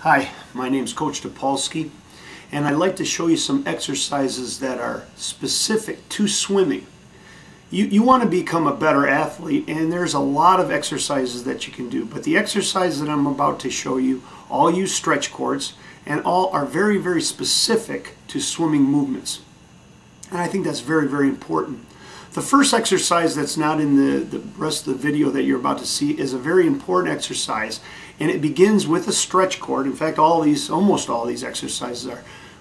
Hi, my name's Coach Topolsky, and I'd like to show you some exercises that are specific to swimming. You want to become a better athlete, and there's a lot of exercises that you can do, but the exercises that I'm about to show you all use stretch cords and all are very, very specific to swimming movements. And I think that's very, very important. The first exercise that's not in the rest of the video that you're about to see is a very important exercise, and it begins with a stretch cord. In fact, almost all these exercises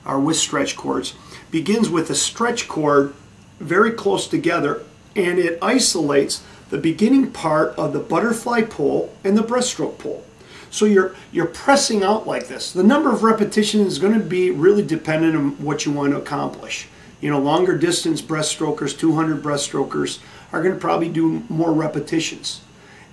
are with stretch cords. Begins with a stretch cord very close together, and it isolates the beginning part of the butterfly pull and the breaststroke pull. So you're pressing out like this. The number of repetitions is going to be really dependent on what you want to accomplish. You know, longer distance breaststrokers, 200 breaststrokers, are going to probably do more repetitions.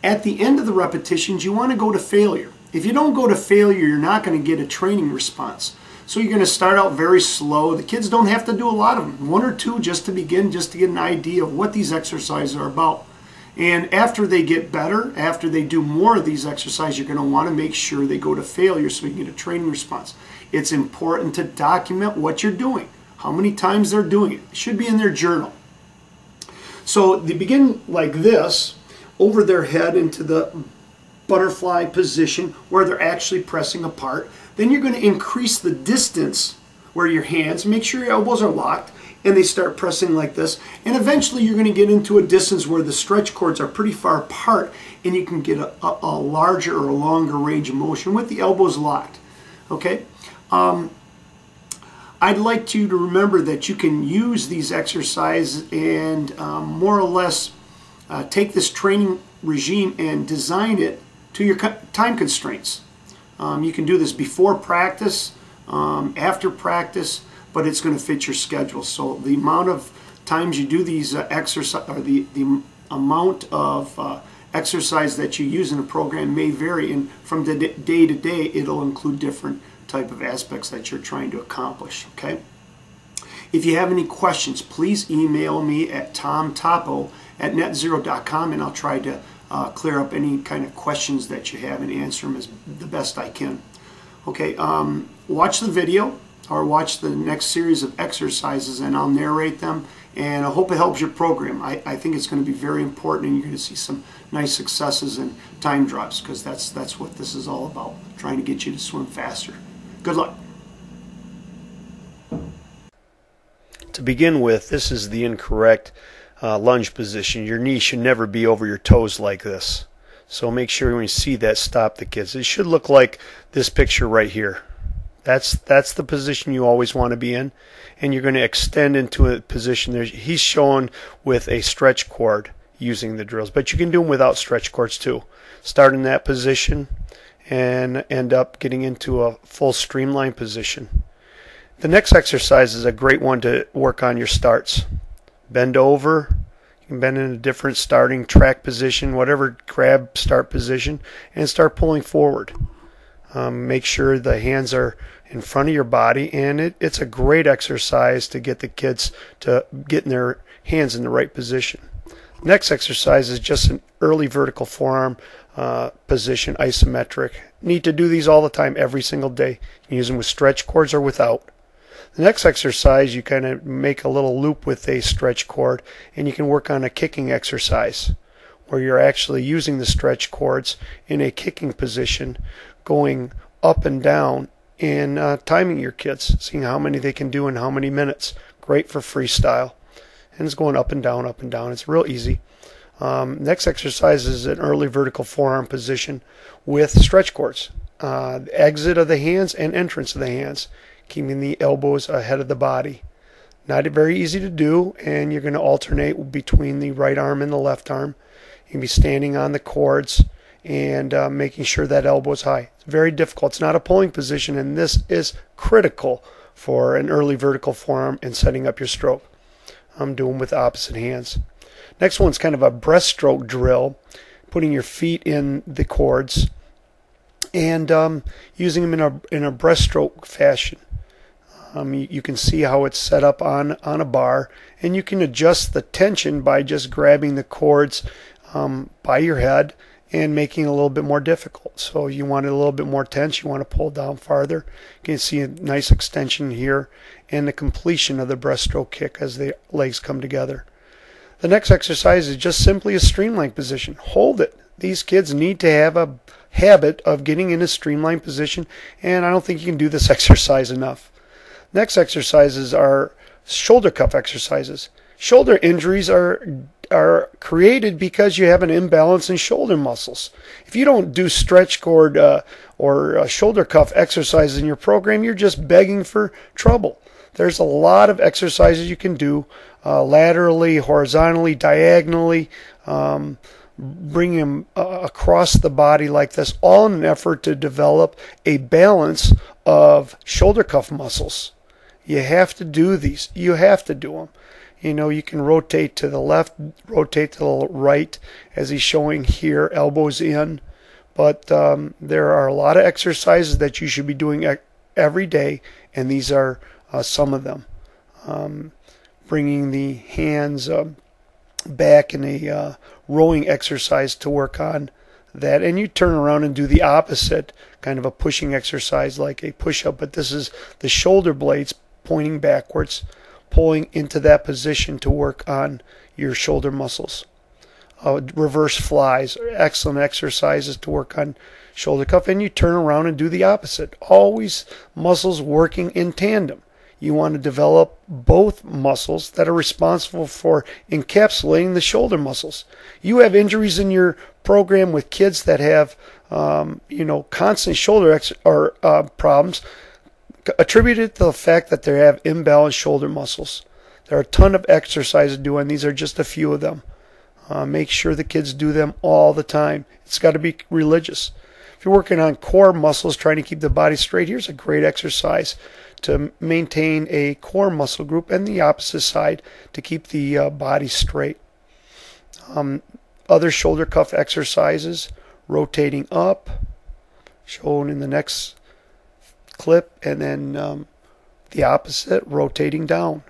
At the end of the repetitions, you want to go to failure. If you don't go to failure, you're not going to get a training response. So you're going to start out very slow. The kids don't have to do a lot of them, one or two just to begin, just to get an idea of what these exercises are about. And after they get better, after they do more of these exercises, you're going to want to make sure they go to failure so you can get a training response. It's important to document what you're doing, how many times they're doing it. It should be in their journal. So they begin like this, over their head into the butterfly position where they're actually pressing apart. Then you're going to increase the distance where your hands, make sure your elbows are locked, and they start pressing like this. And eventually you're going to get into a distance where the stretch cords are pretty far apart and you can get a larger or a longer range of motion with the elbows locked. Okay? I'd like you to remember that you can use these exercises and more or less take this training regime and design it to your time constraints. You can do this before practice, after practice, but it's going to fit your schedule. So the amount of times you do these exercises, or the amount of exercise that you use in a program may vary, and from the day to day it'll include different type of aspects that you're trying to accomplish. Okay? If you have any questions, please email me at tomtopo@netzero.com, and I'll try to clear up any kind of questions that you have and answer them as the best I can. Okay, watch the video or watch the next series of exercises and I'll narrate them, and I hope it helps your program. I think it's going to be very important, and you're going to see some nice successes and time drops, because that's what this is all about, trying to get you to swim faster. Good luck. To begin with, this is the incorrect lunge position. Your knee should never be over your toes like this. So make sure when you see that, stop the kids. It should look like this picture right here. That's the position you always want to be in, and you're going to extend into a position. He's shown with a stretch cord using the drills, but you can do them without stretch cords too. Start in that position and end up getting into a full streamline position. The next exercise is a great one to work on your starts. Bend over. You can bend in a different starting track position, whatever grab start position, and start pulling forward. Make sure the hands are in front of your body, and it's a great exercise to get the kids to get their hands in the right position. Next exercise is just an early vertical forearm position, isometric. Need to do these all the time, every single day. You can use them with stretch cords or without. The next exercise, you kind of make a little loop with a stretch cord, and you can work on a kicking exercise where you're actually using the stretch cords in a kicking position, going up and down and timing your kids, seeing how many they can do in how many minutes. Great for freestyle. And it's going up and down, up and down. It's real easy. Next exercise is an early vertical forearm position with stretch cords. Exit of the hands and entrance of the hands, keeping the elbows ahead of the body. Not very easy to do, and you're going to alternate between the right arm and the left arm. You can be standing on the cords and making sure that elbow is high. It's very difficult. It's not a pulling position, and this is critical for an early vertical forearm and setting up your stroke. I'm doing with opposite hands. Next one's kind of a breaststroke drill, putting your feet in the cords and using them in a breaststroke fashion. You can see how it's set up on a bar, and you can adjust the tension by just grabbing the cords by your head and making it a little bit more difficult. So you want it a little bit more tense. You want to pull down farther. You can see a nice extension here and the completion of the breaststroke kick as the legs come together. The next exercise is just simply a streamline position. Hold it. These kids need to have a habit of getting in a streamline position, and I don't think you can do this exercise enough. Next exercises are shoulder cuff exercises. Shoulder injuries are created because you have an imbalance in shoulder muscles. If you don't do stretch cord or shoulder cuff exercises in your program, you're just begging for trouble. There's a lot of exercises you can do laterally, horizontally, diagonally, bring them across the body like this, all in an effort to develop a balance of shoulder cuff muscles. You have to do these. You have to do them. You know, you can rotate to the left, rotate to the right, as he's showing here, elbows in. But there are a lot of exercises that you should be doing every day, and these are some of them. Bringing the hands back in a rowing exercise to work on that, and you turn around and do the opposite, kind of a pushing exercise like a push-up, but this is the shoulder blades pointing backwards, pulling into that position to work on your shoulder muscles. Reverse flies are excellent exercises to work on shoulder cuff, and you turn around and do the opposite. Always muscles working in tandem. You want to develop both muscles that are responsible for encapsulating the shoulder muscles. You have injuries in your program with kids that have, constant shoulder problems attributed to the fact that they have imbalanced shoulder muscles. There are a ton of exercises to do, and these are just a few of them. Make sure the kids do them all the time. It's got to be religious. If you're working on core muscles, trying to keep the body straight, here's a great exercise to maintain a core muscle group, and the opposite side to keep the body straight. Other shoulder cuff exercises, rotating up, shown in the next clip, and then the opposite, rotating down.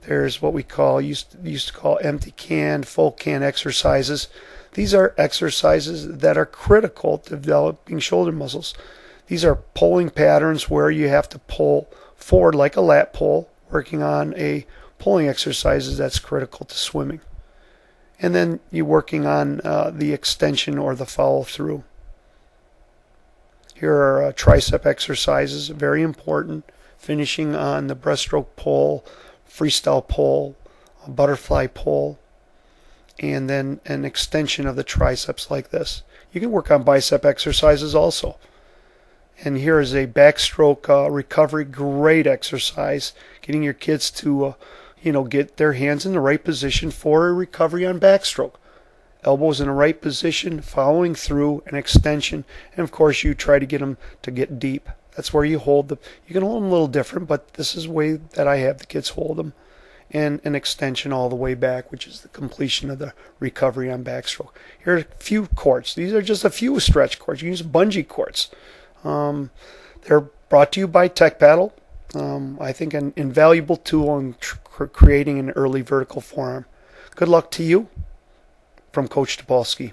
There's what we used to call empty can, full can exercises. These are exercises that are critical to developing shoulder muscles. These are pulling patterns where you have to pull forward like a lat pull, working on a pulling exercises that's critical to swimming. And then you're working on the extension or the follow through. Here are tricep exercises, very important, finishing on the breaststroke pull, freestyle pull, a butterfly pull, and then an extension of the triceps like this. You can work on bicep exercises also. And here is a backstroke recovery, great exercise, getting your kids to get their hands in the right position for a recovery on backstroke. Elbows in the right position, following through an extension, and of course you try to get them to get deep. That's where you hold them. You can hold them a little different, but this is the way that I have the kids hold them. And an extension all the way back, which is the completion of the recovery on backstroke. Here are a few cords. These are just a few stretch cords. You can use bungee cords. They're brought to you by Tech Paddle. I think an invaluable tool in creating an early vertical forearm. Good luck to you from Coach Topolsky.